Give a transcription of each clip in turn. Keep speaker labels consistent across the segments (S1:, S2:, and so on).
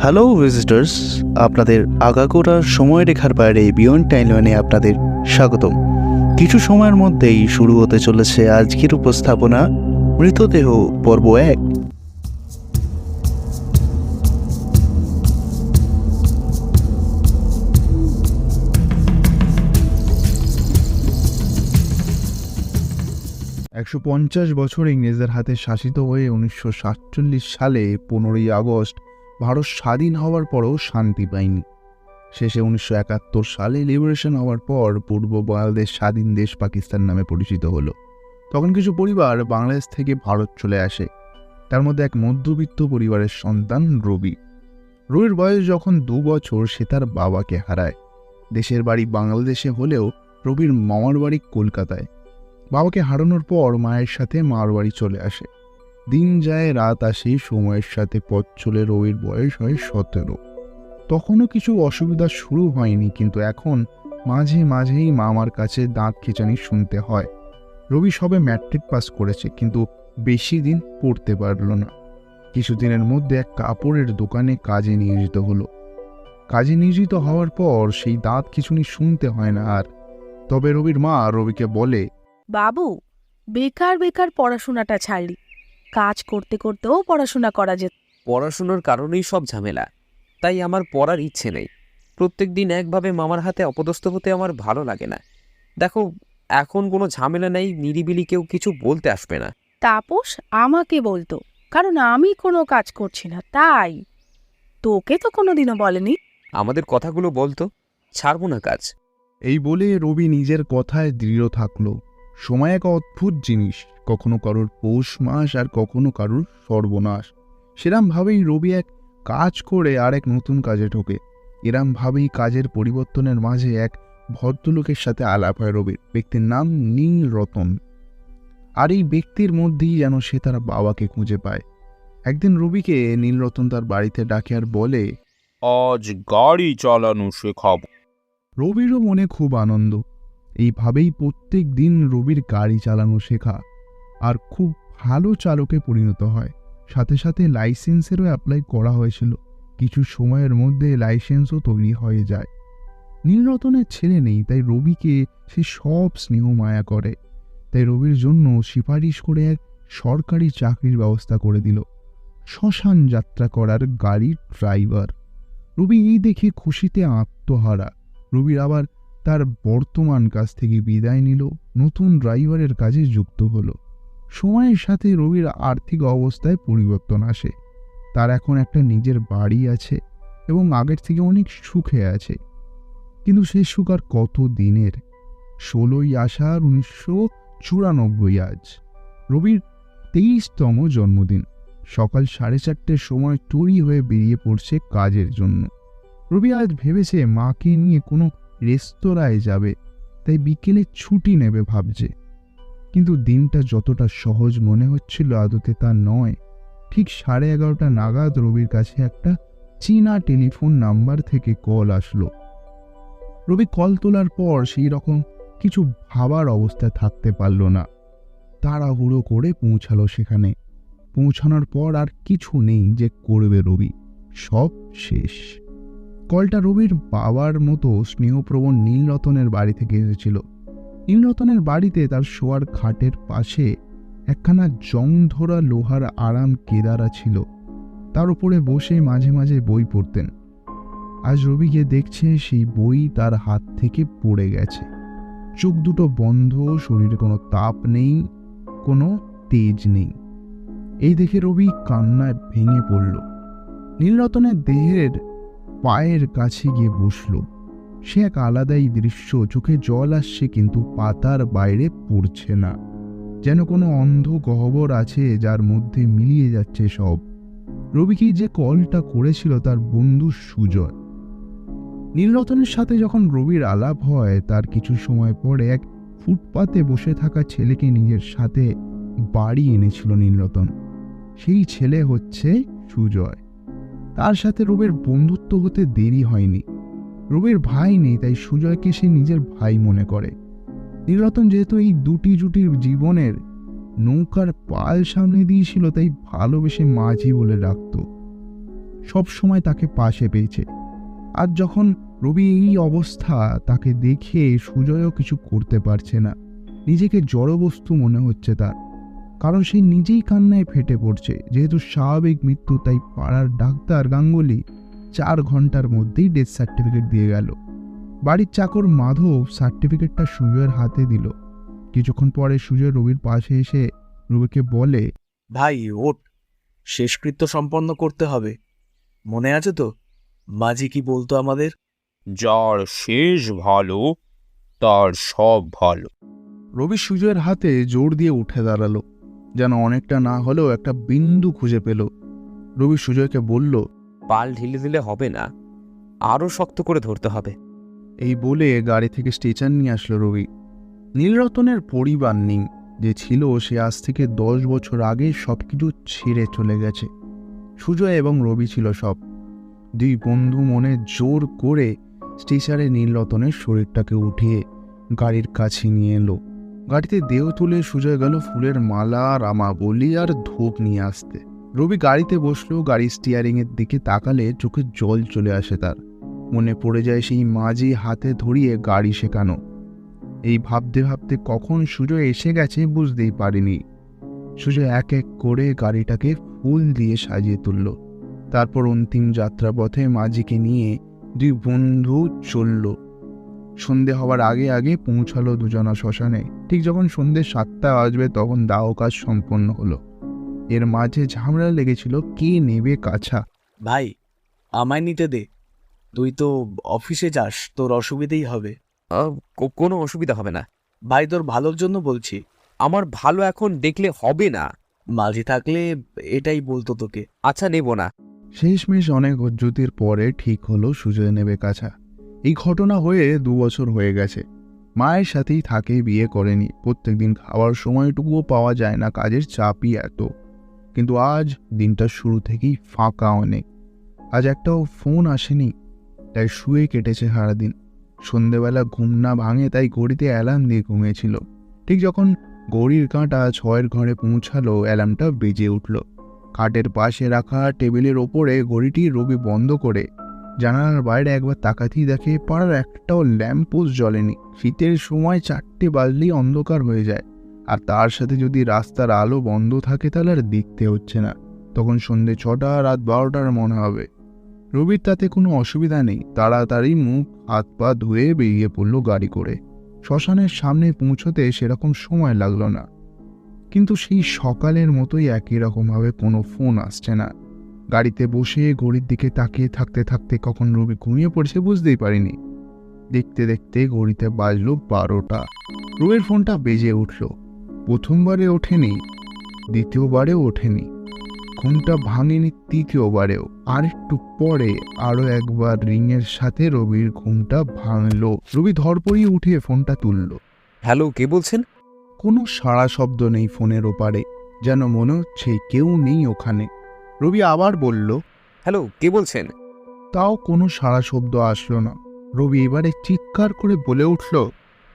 S1: Hello visitors, আপনাদের আগাগোড়া সময়রেখার বাইরে বিয়ন্ড টাইমলাইনে আপনাদের স্বাগতম। কিছু সময়ের মধ্যেই শুরু হতে চলেছে আজকের উপস্থাপনা মৃতদেহ পর্ব 1।
S2: বছর ইংরেজদের হাতে শাসিত হয়ে 1947 সালে 15ই আগস্ট ভারত স্বাধীন হওয়ার পরও শান্তি পায়নি। শেষে 1971 সালে লিবারেশন হওয়ার পর পূর্ব বাংলাদেশ স্বাধীন দেশ পাকিস্তান নামে পরিচিত হলো। তখন কিছু পরিবার বাংলাদেশ থেকে ভারত চলে আসে। তার মধ্যে এক মধ্যবিত্ত পরিবারের সন্তান রবি। রবির বয়স যখন 2 বছর সে তার বাবাকে হারায়। দেশের বাড়ি বাংলাদেশে হলেও রবির মামার বাড়ি কলকাতায়। বাবাকে হারানোর পর মায়ের সাথে মার বাড়ি চলে আসে। দিন যায় রাত আসে, সময়ের সাথে পথ চলে রবির বয়স হয় 17। তখনও কিছু অসুবিধা শুরু হয়নি, কিন্তু এখন মাঝে মাঝেই মামার কাছে দাঁত খিঁচানি শুনতে হয়। রবি সবে ম্যাট্রিক পাস করেছে, কিন্তু বেশি দিন পড়তে পারল না। কিছুদিনের মধ্যে এক কাপড়ের দোকানে কাজে নিয়োজিত হলো। কাজে নিয়োজিত হওয়ার পর সেই দাঁত খিঁচুনি শুনতে হয় না আর। তবে রবির মা রবিকে বলে,
S3: বাবু, বেকার বেকার পড়াশোনাটা ছাড়লি, কাজ করতে করতেও পড়াশোনা করা যেত।
S4: পড়াশুনোর কারণেই সব ঝামেলা, তাই আমার পড়ার ইচ্ছে নেই। প্রত্যেক দিন একভাবে মামার হাতে অপদস্থ হতে আমার ভালো লাগে না। দেখো, এখন কোনো ঝামেলা নেই, নিরিবিলি কেউ কিছু বলতে আসবে না।
S3: তাপস আমাকে বলতো, কারণ আমি কোনো কাজ করছি না তাই। তোকে তো কোনোদিনও বলেনি।
S4: আমাদের কথাগুলো বলতো, ছাড়বো না কাজ।
S2: এই বলে রবি নিজের কথায় দৃঢ় থাকলো। সময় এক অদ্ভুত জিনিস, কখনো কারোর পৌষ মাস আর কখনো কারোর সর্বনাশ। সেরমভাবেই রবি এক কাজ করে আর এক নতুন কাজে ঢোকে। এরমভাবেই কাজের পরিবর্তনের মাঝে এক ভদ্রলোকের সাথে আলাপ হয় রবির। ব্যক্তির নাম নীলরতন। আর এই ব্যক্তির মধ্যেই যেন সে তার বাবাকে খুঁজে পায়। একদিন রবিকে নীলরতন তার বাড়িতে ডাকে আর বলে,
S5: আজ গাড়ি চালানো শেখাবো।
S2: রবিরও মনে খুব আনন্দ। এইভাবেই প্রত্যেক দিন রবির গাড়ি চালানো শেখা আর খুব ভালো চালকে পরিণত হয়। সাথে সাথে লাইসেন্সেরও অ্যাপ্লাই করা হয়েছিল। কিছু সময়ের মধ্যে লাইসেন্সও তৈরি হয়ে যায়। নীলরতনের ছেলে নেই, তাই রবিকে সে সব স্নেহ মায়া করে। তাই রবির জন্য সিফারিশ করে এক সরকারি চাকরির ব্যবস্থা করে দিল, শ্মশান যাত্রা করার গাড়ির ড্রাইভার। রবি এই দেখে খুশিতে আত্মহারা। রবির আবার তার বর্তমান কাজ থেকে বিদায় নিল, নতুন ড্রাইভারের কাজে যুক্ত হলো। সময়ের সাথে রবির আর্থিক অবস্থায় পরিবর্তন আসে। তার এখন একটা নিজের বাড়ি আছে এবং আগের থেকে অনেক সুখে আছে। কিন্তু সে সুখ আর কত দিনের? 16ই আষাঢ় 1994 আজ রবির 23তম জন্মদিন। সকাল 4:30টার সময় তৈরি হয়ে বেরিয়ে পড়ছে কাজের জন্য। রবি আজ ভেবেছে মাকে নিয়ে কোনো রেস্তোরাঁয় যাবে, তাই বিকেলে ছুটি নেবে ভাবছে। কিন্তু দিনটা যতটা সহজ মনে হচ্ছিল আদতে তা নয়। ঠিক 11:30 নাগাদ রবির কাছে একটা চীনা টেলিফোন নাম্বার থেকে কল আসলো। রবি কল তোলার পর সেই রকম কিছু ভাবার অবস্থায় থাকতে পারল না। তাড়াহুড়ো করে পৌঁছালো সেখানে। পৌঁছানোর পর আর কিছু নেই যে করবে রবি, সব শেষ। কলটা রবির বাবার মতো স্নেহপ্রবণ নীলরতনের বাড়ি থেকে এসেছিল। নীলরতনের বাড়িতে তার শোয়ার খাটের পাশে একখানা জং ধরা লোহার আরাম কেদারা ছিল। তার উপরে বসে মাঝে মাঝে বই পড়তেন। আজ রবি গিয়ে দেখছে সেই বই তার হাত থেকে পড়ে গেছে। চোখ দুটো বন্ধ, শরীরে কোনো তাপ নেই, কোনো তেজ নেই। এই দেখে রবি কান্নায় ভেঙে পড়ল। নীলরতনের দেহের পায়ের কাছে গিয়ে বসল। সে এক আলাদাই দৃশ্য। চোখে জল আসছে, কিন্তু পাতার বাইরে পড়ছে না। যেন কোনো অন্ধ গহ্বর আছে যার মধ্যে মিলিয়ে যাচ্ছে সব। রবিকে যে কলটা করেছিল তার বন্ধু সুজয়। নীলরতনের সাথে যখন রবির আলাপ হয়, তার কিছু সময় পরে এক ফুটপাতে বসে থাকা ছেলেকে নিজের সাথে বাড়ি এনেছিল নীলরতন। সেই ছেলে হচ্ছে সুজয়। তার সাথে রবির বন্ধুত্ব হতে দেরি হয়নি। রবির ভাই নেই, তাই সুজয়কে সে নিজের ভাই মনে করে। নীলরতন যেহেতু এই দুটি জুটির জীবনের নৌকার পাল সামনে দিয়েছিল, তাই ভালোবেসে মাঝি বলে ডাকত। সব সময় তাকে পাশে পেয়েছে। আর যখন রবি এই অবস্থা, তাকে দেখে সুজয়ও কিছু করতে পারছে না। নিজেকে জড়বস্তু মনে হচ্ছে তার, কারণ সে নিজেই কান্নায় ফেটে পড়ছে। যেহেতু স্বাভাবিক মৃত্যু, তাই পাড়ার ডাক্তার গাঙ্গুলি 4 ঘন্টার মধ্যেই ডেথ সার্টিফিকেট দিয়ে গেল। বাড়ির চাকর মাধব সার্টিফিকেটটা সুজয়ের হাতে দিল। কিছুক্ষণ পরে সুজয় রবির পাশে এসে রবিকে বলে,
S6: ভাই ওঠ, শেষকৃত্য সম্পন্ন করতে হবে। মনে আছে তো মাঝি কি বলতো আমাদের?
S5: যার শেষ ভালো তার সব ভালো।
S2: রবি সুজয়ের হাতে জোর দিয়ে উঠে দাঁড়ালো, যেন অনেকটা না হলেও একটা বিন্দু খুঁজে পেল। রবি সুজয়কে বলল,
S4: পাল ঢিলে দিলে হবে না, আরও শক্ত করে ধরতে হবে।
S2: এই বলে গাড়ি থেকে স্ট্রেচার নিয়ে আসলো রবি। নীলরতনের পরিবার নেই, যে ছিল সে আজ থেকে 10 বছর আগে সবকিছু ছেড়ে চলে গেছে। সুজয় এবং রবি ছিল সব। 2 বন্ধু মনে জোর করে স্ট্রেচারে নীলরতনের শরীরটাকে উঠিয়ে গাড়ির কাছে নিয়ে এলো। গাড়িতে দেহ তুলে সুজয় গেল ফুলের মালা, রামাবলি আর ধূপ নিয়ে আসতে। রবি গাড়িতে বসলো। গাড়ির স্টিয়ারিংয়ের দিকে তাকালে চোখে জল চলে আসে তার। মনে পড়ে যায় সেই মাঝি হাতে ধরিয়ে গাড়ি শেখানো। এই ভাবতে ভাবতে কখন সুজয় এসে গেছে বুঝতেই পারেনি। সুজয় এক এক করে গাড়িটাকে ফুল দিয়ে সাজিয়ে তুলল। তারপর অন্তিম যাত্রাপথে মাঝিকে নিয়ে 2 বন্ধু চলল। সন্ধে হওয়ার আগে আগে পৌঁছালো দুজনা শ্মশানে। ঠিক যখন সন্ধে 7টা বাজবে তখন দাহ কাজ সম্পন্ন হলো। এর মাঝে ঝামেলা লেগেছিল কে নেবে কাছা।
S6: ভাই আমায় নিতে দে, তুই তো অফিসে যাস, তোর অসুবিধেই হবে।
S4: কোনো অসুবিধা হবে না।
S6: ভাই তোর ভালোর জন্য বলছি।
S4: আমার ভালো এখন দেখলে হবে না।
S6: মাঝি থাকলে এটাই বলতো তোকে।
S4: আচ্ছা, নেব না।
S2: শেষমেশ অনেক উজ্জুতির পরে ঠিক হলো সুজয় নেবে কাছা। এই ঘটনা হয়ে 2 বছর হয়ে গেছে। মায়ের সাথেই থাকে, বিয়ে করেনি। প্রত্যেকদিন খাওয়ার সময়টুকুও পাওয়া যায় না, কাজের চাপই এত। কিন্তু আজ দিনটা শুরু থেকেই ফাঁকা অনেক। আজ একটাও ফোন আসেনি, তাই শুয়ে কেটেছে সারাদিন। সন্ধেবেলা ঘুম না ভাঙে, তাই ঘড়িতে অ্যালার্ম দিয়ে ঘুমিয়েছিল। ঠিক যখন ঘড়ির কাঁটা 6-এর ঘরে পৌঁছালো, অ্যালার্মটা বেজে উঠল। খাটের পাশে রাখা টেবিলের ওপরে ঘড়িটি রবি বন্ধ করে জানালার বাইরে একবার তাকাতেই দেখে পাড়ার একটাও ল্যাম্পপোস্ট জ্বলেনি। শীতের সময় 4টে বাজলেই অন্ধকার হয়ে যায়, আর তার সাথে যদি রাস্তার আলো বন্ধ থাকে তাহলে আর দেখতে হচ্ছে না। তখন সন্ধে 6টা, রাত 12টার মনে হবে। রবির তাতে কোনো অসুবিধা নেই। তাড়াতাড়ি মুখ হাত পা ধুয়ে বেরিয়ে পড়ল গাড়ি করে। শ্মশানের সামনে পৌঁছতে সেরকম সময় লাগলো না, কিন্তু সেই সকালের মতোই একই রকমভাবে কোনো ফোন আসছে না। গাড়িতে বসে ঘড়ির দিকে তাকিয়ে থাকতে থাকতে কখন রবি ঘুমিয়ে পড়ছে বুঝতেই পারিনি। দেখতে দেখতে ঘড়িতে বাজলো 12টা। রবির ফোনটা বেজে উঠল। প্রথমবারে ওঠেনি, দ্বিতীয়বারেও ওঠেনি, ঘুমটা ভাঙেনি তৃতীয়বারেও। আর একটু পরে আরো একবার রিংয়ের সাথে রবির ঘুমটা ভাঙলো। রবি ধরপড়িয়ে উঠে ফোনটা তুলল।
S4: হ্যালো, কে বলছেন?
S2: কোনো সাড়া শব্দ নেই ফোনের ওপারে, যেন মনে হচ্ছে কেউ নেই ওখানে। রবি আবার বলল,
S4: হ্যালো, কে বলছেন?
S2: তাও কোনো সাড়া শব্দ আসলো না। রবি এবারে চিৎকার করে বলে উঠল,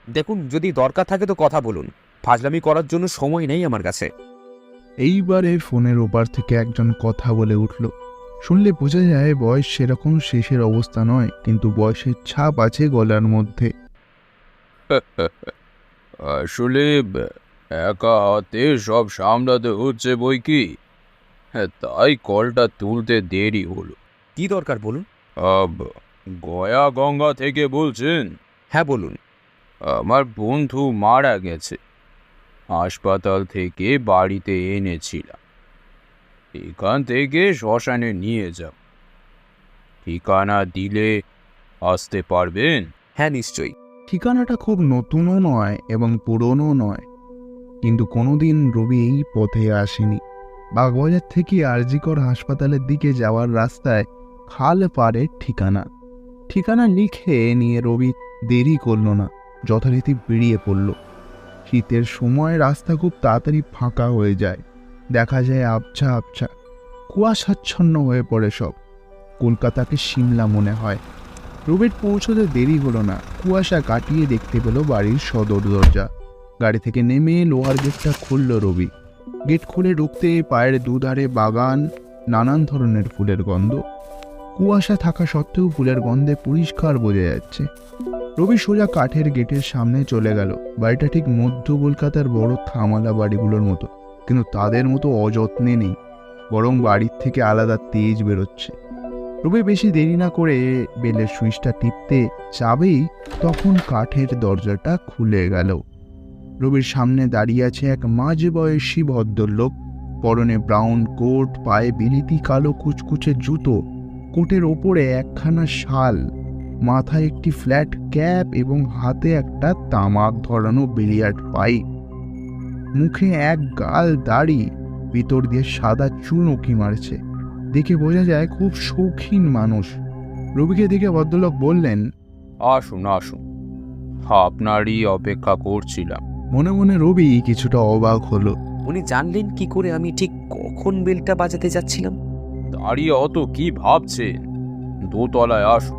S4: দেখুন, যদি দরকার থাকে তো কথা বলুন, ফাজলামি করার জন্য সময় নেই আমার কাছে।
S2: এইবারে ফোনের ওপার থেকে একজন কথা বলে উঠল। শুনলে বোঝা যায় বয়স সেরকম শেষের অবস্থা নয়, কিন্তু বয়সের ছাপ আছে গলার মধ্যে।
S5: আসলে একা হাতে সব সামলাতে হচ্ছে বই কি, তাই কলটা তুলতে দেরি হলো।
S4: কি দরকার বলুন।
S5: গয়া গঙ্গা থেকে বলছেন?
S4: হ্যাঁ, বলুন।
S5: আমার বন্ধু মারা গেছে, হাসপাতাল থেকে বাড়িতে এনেছিলাম। এখান থেকে শ্মশানে নিয়ে যাব, ঠিকানা দিলে আসতে পারবেন?
S4: হ্যাঁ, নিশ্চয়ই।
S2: ঠিকানাটা খুব নতুনও নয় এবং পুরনো নয়, কিন্তু কোনোদিন রবি এই পথে আসেনি। বাগবাজার থেকে আরজিকর হাসপাতালের দিকে যাওয়ার রাস্তায় খাল পাড়ে ঠিকানা লিখে নিয়ে রবি দেরি করল না, যথারীতি বেরিয়ে পড়ল। শীতের সময় রাস্তা খুব তাড়াতাড়ি ফাঁকা হয়ে যায়। দেখা যায় আবছা আবছা, কুয়াশাচ্ছন্ন হয়ে পড়ে সব। কলকাতাকে সিমলা মনে হয়। রবির পৌঁছতে দেরি হলো না। কুয়াশা কাটিয়ে দেখতে পেল বাড়ির সদর দরজা। গাড়ি থেকে নেমে লোহার গেটটা খুলল রবি। গেট খুলে ঢুকতে পায়ের দুধারে বাগান, নানান ধরনের ফুলের গন্ধ। কুয়াশা থাকা সত্ত্বেও ফুলের গন্ধে পরিষ্কার বোঝা যাচ্ছে। রবি সোজা কাঠের গেটের সামনে চলে গেল। বাড়িটা ঠিক মধ্য কলকাতার বড় থামালা বাড়িগুলোর মতো, কিন্তু তাদের মতো অযত্নে নেই, বরং বাড়ির থেকে আলাদা তেজ বেরোচ্ছে। রবি বেশি দেরি না করে বেলের সুইচটা টিপতে যাবেই তখন কাঠের দরজাটা খুলে গেল। রবির সামনে দাঁড়িয়ে আছে এক মাঝবয়সী ভদ্রলোক, পরনে ব্রাউন কোট, পায়ে বিলিতি কালো কুচকুচে জুতো, কোটের ওপরে একখানা শাল, মাথায় একটি ফ্ল্যাট ক্যাপ এবং হাতে একটা তামাক ধরানো বিলিয়ার্ড পাইপ। মুখে এক গাল দাড়ি, ভিতর দিয়ে সাদা চুল উঁকি মারছে। দেখে বোঝা যায় খুব শৌখিন মানুষ। রবিকে দেখে ভদ্রলোক বললেন,
S5: আসুন আসুন, আপনারই অপেক্ষা করছিলাম।
S2: মনে মনে রবি কিছুটা অবাক হলো।
S4: উনি জানলেন কি করে আমি ঠিক কখন বেলটা বাজাতে যাচ্ছিলাম?
S5: দাঁড়িয়ে অত কি ভাবছেন, দোতলায় আসুন।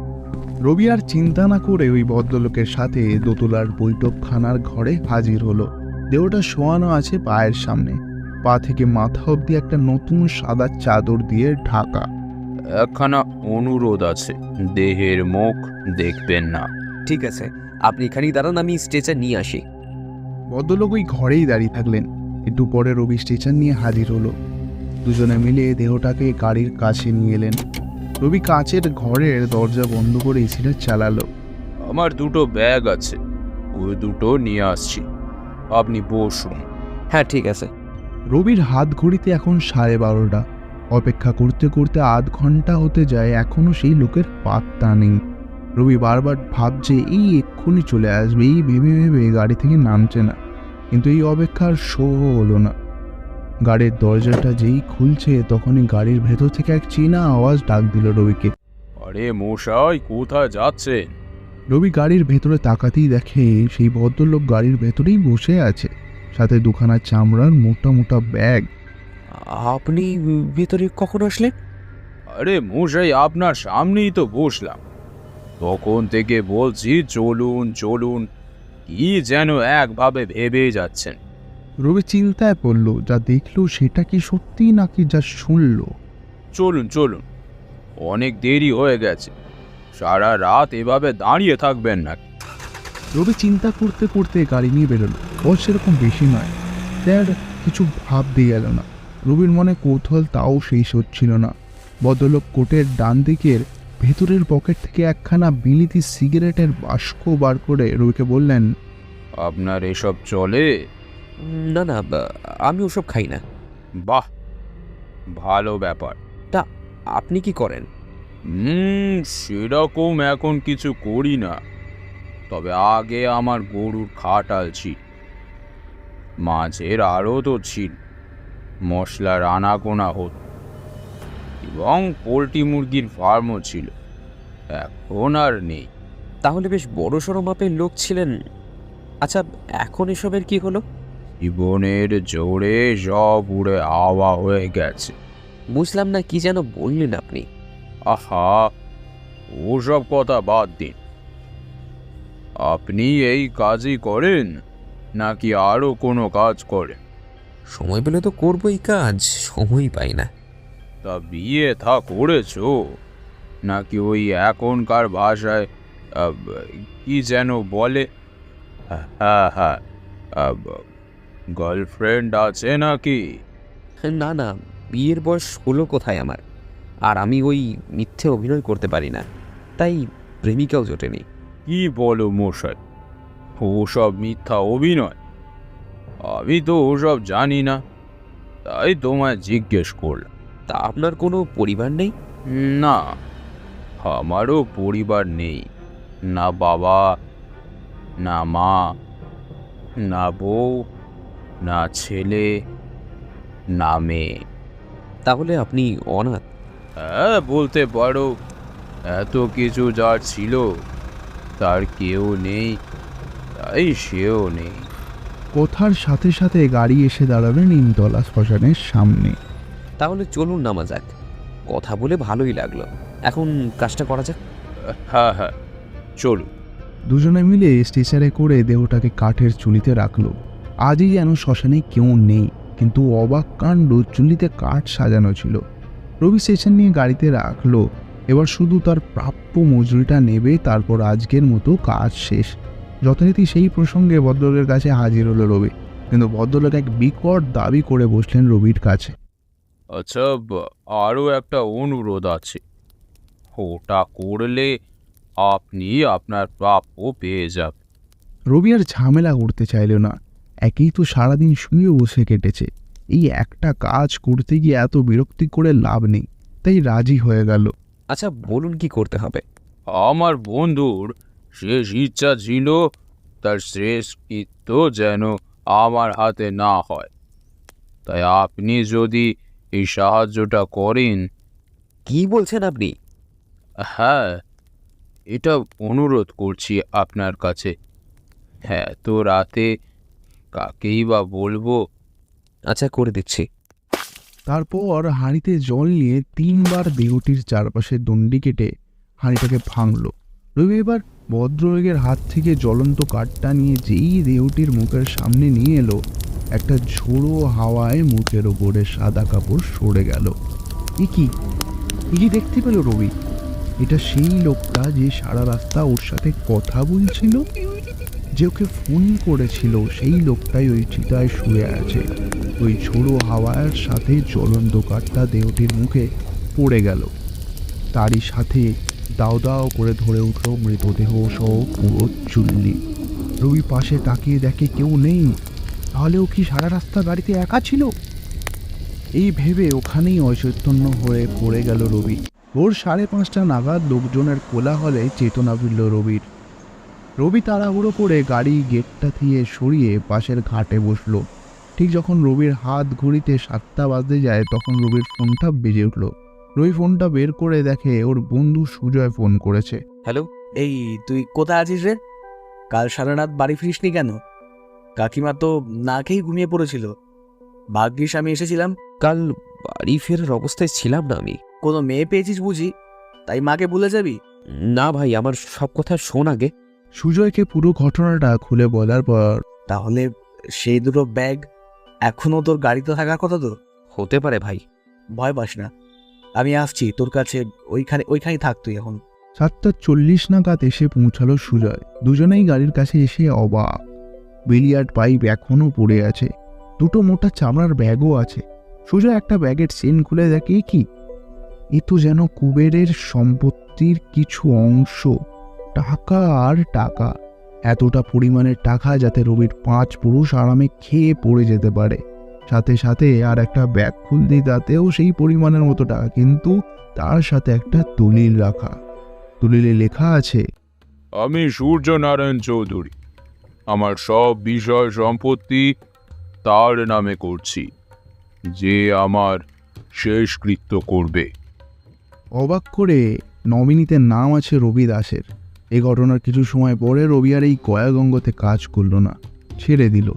S2: রবি আর চিন্তা না করে ওই ভদ্রলোকের সাথে দোতলার বৈঠকখানার ঘরে হাজির হলো। দেহটা শোয়ানো আছে পায়ের সামনে, পা থেকে মাথা অবধি একটা নতুন সাদা চাদর দিয়ে ঢাকা।
S5: একখানা অনুরোধ আছে, দেহের মুখ দেখবেন না।
S4: ঠিক আছে, আপনি এখানেই দাঁড়ান, আমি স্ট্রেচার নিয়ে আসি।
S2: ভদ্রলোক ওই ঘরেই দাঁড়িয়ে থাকলেন। একটু পরে রবি স্টেশন নিয়ে হাজির হলো। দুজনে মিলে দেহটাকে গাড়ির কাছে নিয়ে এলেন। রবি কাচের ঘরের দরজা বন্ধ করে এসিটা চালালো।
S5: আমার দুটো ব্যাগ আছে, ওই দুটো নিয়ে আসছি, আপনি বসুন।
S4: হ্যাঁ ঠিক আছে।
S2: রবির হাত ঘড়িতে এখন 12:30। অপেক্ষা করতে করতে আধ ঘন্টা হতে যায়, এখনো সেই লোকের পাত্তা নেই। রবি বারবার ভাবছে এই এক্ষুনি চলে আসবে, এই ভেবে ভেবে গাড়ি থেকে নামছে না। কিন্তু এই অপেক্ষার শো হলো না। গাড়ির দরজাটা যেই খুলছে তখনই গাড়ির ভেতর থেকে এক চীনা আওয়াজ ডাক দিল রবিকে।
S5: আরে মশাই, কোথায় যাচ্ছেন?
S2: রবি গাড়ির ভেতরে তাকাতেই দেখে সেই ভদ্রলোক গাড়ির ভেতরেই বসে আছে, সাথে দুখানা চামড়ার মোটা মোটা ব্যাগ।
S4: আপনি ভেতরে কখন আসলেন?
S5: আরে মশাই, আপনার সামনেই তো বসলাম, তখন থেকে বলছি চলুন চলুন, কি যেন একভাবে ভেবেই যাচ্ছেন।
S2: রবি চিন্তায় পড়ল, যা দেখলো সেটা কি সত্যি নাকি যা শুনলো।
S5: চলুন চলুন, অনেক দেরি হয়ে গেছে, সারা রাত এভাবে দাঁড়িয়ে থাকবেন না।
S2: রবি চিন্তা করতে করতে গাড়ি নিয়ে বেরোলো। বয়স সেরকম বেশি নয়, তার কিছু ভাব দিয়ে গেল না। রবির মনে কৌতূহল তাও শেষ হচ্ছিল না। ভদ্রলোক কোটের ডান দিকের ভেতরের পকেট থেকে একখানা বিলিতি সিগারেটের বাস্ক বার করে রবিকে বললেন,
S5: আপনার এসব চলে?
S4: না না, আমি ওসব খাই না।
S5: বাহ, ভালো ব্যাপার।
S4: আপনি কি করেন?
S5: সেরকম এখন কিছু করি না, তবে আগে আমার গরুর খাটাল ছিল, মাছের আড়তও ছিল, মশলার আনাগোনা হতো, এবং পোলট্রি মুরগির ফার্মও ছিল, এখন আর নেই।
S4: তাহলে বেশ বড় সড়ো মাপের লোক ছিলেন। আচ্ছা, এখন এসবের কি হলো?
S5: জীবনের জোরে সব উড়ে হাওয়া হয়ে গেছে।
S4: বুঝলাম না, কি যেন বললেন আপনি?
S5: আহা, ওসব কথা বাদ দিন। আপনি এই কাজই করেন নাকি আরো কোনো কাজ করেন?
S4: সময় পেলে তো করবোই কাজ, সময় পাই না।
S5: তা বিয়ে থা করেছো নাকি ওই এখনকার ভাষায় কি যেন বলে, হ্যাঁ হ্যাঁ, গার্লফ্রেন্ড আছে নাকি?
S4: না না, বিয়ের বয়স হলো কোথায় আমার, আর আমি ওই মিথ্যে অভিনয় করতে পারি না, তাই প্রেমিকাও জোটেনি।
S5: কি বলো মশাই, ওসব মিথ্যা অভিনয়? আমি তো ওসব জানি না, তাই তোমায় জিজ্ঞেস করলাম।
S4: তা আপনার কোনো পরিবার নেই?
S5: না, আমারও পরিবার নেই, না বাবা, না মা, না বউ, না ছেলে, না মেয়ে।
S4: তাহলে আপনি অনাথ?
S5: হ্যাঁ বলতে পারো, এত কিছু যার ছিল তার কেউ নেই, তাই সেও নেই।
S2: কথার সাথে সাথে গাড়ি এসে দাঁড়াবে নিমতলা শ্মশানের সামনে।
S4: তাহলে চলুন নামা যাক, কথা বলে ভালোই লাগলো, এখন কাজটা করা যাক।
S5: হ্যাঁ হ্যাঁ, চলুন।
S2: দুজনে মিলে স্ট্রেচারে করে দেহটাকে কাঠের চুলিতে রাখলো। আজই যেন শ্মশানে কেউ নেই, কিন্তু অবাক কাণ্ড, চুলিতে কাঠ সাজানো ছিল। রবি স্টেশন নিয়ে গাড়িতে রাখলো। এবার শুধু তার প্রাপ্য মজুরিটা নেবে, তারপর আজকের মতো কাজ শেষ। যথারীতি সেই প্রসঙ্গে ভদ্রলোকের কাছে হাজির হলো রবি, কিন্তু ভদ্রলোক এক বিকট দাবি করে বসলেন রবির কাছে।
S5: আচ্ছা, আরও একটা অনুরোধ আছে। ওটা করলে আপনি আপনার প্রাপ্য পেয়ে যাবেন।
S2: রবি আর ঝামেলা করতে চাইল না, একেই তো সারাদিন শুয়ে বসে কেটেছে, এই একটা কাজ করতে গিয়ে এত বিরক্তি করে লাভ নেই, তাই রাজি হয়ে গেল।
S4: আচ্ছা বলুন কি করতে হবে?
S5: আমার বন্ধুর শেষ ইচ্ছা ছিল তার শেষ কৃত্য যেন আমার হাতে না হয়, তাই আপনি যদি এই সাহায্যটা করেন।
S4: কি বলছেন আপনি?
S5: হ্যাঁ, এটা অনুরোধ করছি আপনার কাছে। হ্যাঁ, তো রাতে কাকেই বা বলবো।
S4: আচ্ছা করে দিচ্ছি।
S2: তারপর হাঁড়িতে জল নিয়ে 3 বার দেহটির চারপাশে দণ্ডি কেটে হাঁড়িটাকে ভাঙল। রবি এবার ভদ্রলোকের হাত থেকে জ্বলন্ত কাঠটা নিয়ে যেই দেহটির মুখের সামনে নিয়ে এলো, একটা ঝোড়ো হাওয়ায় মুখের ওপরে সাদা কাপড় সরে গেল। এ কি দেখতে পেল রবি? এটা সেই লোকটা যে সারা রাস্তা ওর সাথে কথা বলছিল, যে ওকে ফোন করেছিল, সেই লোকটাই ওই চিতায় শুয়ে আছে। ওই ঝোড়ো হাওয়ার সাথে জ্বলন্ত কাঠটা দেহটির মুখে পড়ে গেল, তারই সাথে দাও দাও করে ধরে উঠল মৃতদেহ সহ পুরো চুল্লি। রবি পাশে তাকিয়ে দেখে কেউ নেই, তাহলেও কি সারা রাস্তা গাড়িতে একা ছিল? এই ভেবে ওখানেই অচৈতন্য হয়ে পড়ে গেল রবি। ভোর 5:30 নাগাদ লোকজনের কোলাহলে চেতনা ফিরল রবির। রবি তাড়াহুড়ো করে গাড়ি গেটটা দিয়ে সরিয়ে পাশের ঘাটে বসলো। ঠিক যখন রবির হাত ঘড়িতে 7টা বাজতে যায়, তখন রবির ফোনটা বেজে উঠল। রবি ফোনটা বের করে দেখে ওর বন্ধু সুজয় ফোন করেছে।
S4: হ্যালো,
S6: এই তুই কোথায় আছিস রে? কাল সারা রাত বাড়ি ফিরিসনি কেন? কাকিমা তো না খেয়েই ঘুমিয়ে পড়েছিল। ভাগ্যিস আমি এসেছিলাম।
S4: কাল বাড়ি ফেরার অবস্থায় ছিলাম না আমি।
S6: কোনো মেয়ে পেয়েছিস বুঝি, তাই মাকে ভুলে যাবি?
S4: না ভাই, আমার সব কথা শোন আগে।
S2: সুজয়কে পুরো ঘটনাটা খুলে বলার পর,
S6: তাহলে সেই দুটো ব্যাগ এখনো তোর গাড়িতে থাকার কথা তো?
S4: হতে পারে ভাই।
S6: ভয় পাস না, আমি আসছি তোর কাছে। ওইখানেই থাক তুই এখন।
S2: 7:40 নাগাদ এসে পৌঁছালো সুজয়। দুজনেই গাড়ির কাছে এসে অবাক। বিলিয়ার্ড পাইপ এখনও পড়ে আছে, দুটো মোটা চামড়ার ব্যাগও আছে। সুজয় একটা ব্যাগের চেন খুলে দেখে, কি এ তো যেন কুবেরের সম্পত্তির কিছু অংশ। টাকা আর টাকা, এতটা পরিমাণের টাকা যাতে রবির 5 পুরুষ আরামে খেয়ে পড়ে যেতে পারে। সাথে সাথে আর একটা ব্যাগ খুলতেই তাতেও সেই পরিমাণের মতো টাকা, কিন্তু তার সাথে একটা দলিল রাখা। দলিলে লেখা আছে,
S5: আমি সূর্যনারায়ণ চৌধুরী আমার সব বিষয় সম্পত্তি তার নামে করছি, যে আমার শেষকৃত্য করবে।
S2: অবাক করে নমিনিতে নাম আছে রবি দাসের। এই ঘটনার কিছু সময় পরে রবি আর এই কয়াগঙ্গতে কাজ করলো না, ছেড়ে দিল।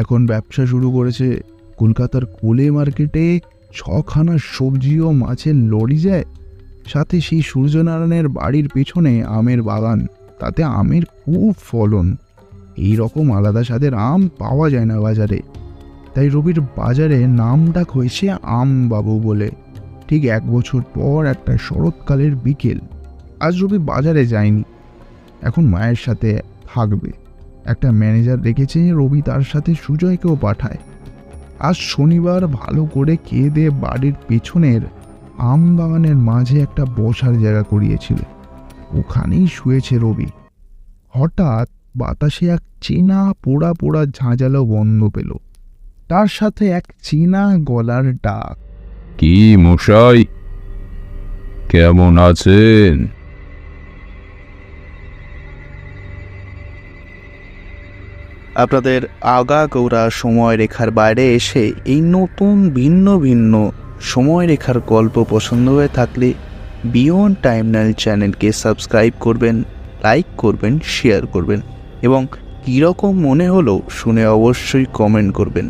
S2: এখন ব্যবসা শুরু করেছে। কলকাতার কোলে মার্কেটে 6খানা সবজি ও মাছের লরি যায়, সাথে সেই সূর্যনারায়ণের বাড়ির পেছনে আমের বাগান, তাতে আমের খুব ফলন। এই রকম আলাদা স্বাদের আম পাওয়া যায় না বাজারে, তাই রবির বাজারে নাম ডাক হয়েছে আমবাবু বলে। ঠিক 1 বছর পর একটা শরৎকালের বিকেল। আজ রবি বাজারে যায়নি, এখন মায়ের সাথে থাকবে। একটা ম্যানেজার রেখেছে, রবি তার সাথে সুজয়কেও পাঠায়। আজ শনিবার ভালো করে খেয়ে দিয়ে বাড়ির পেছনের আম বাগানের মাঝে একটা বসার জায়গা করিয়েছিল, ওখানেই শুয়েছে রবি। হঠাৎ বাতাসে এক চেনা পোড়া পোড়া ঝাঁঝালো গন্ধ পেল, তার সাথে এক চেনা গলার ডাক।
S5: কি মশাই, কেমন আছেন?
S1: আপনাদের আগাগোড়া সময়রেখার বাইরে এসে এই নতুন ভিন্ন ভিন্ন সময়রেখার গল্প পছন্দ হয়ে থাকলে বিয়ন্ড টাইমলাইন চ্যানেলকে সাবস্ক্রাইব করবেন, লাইক করবেন, শেয়ার করবেন এবং কীরকম মনে হলো শুনে অবশ্যই কমেন্ট করবেন।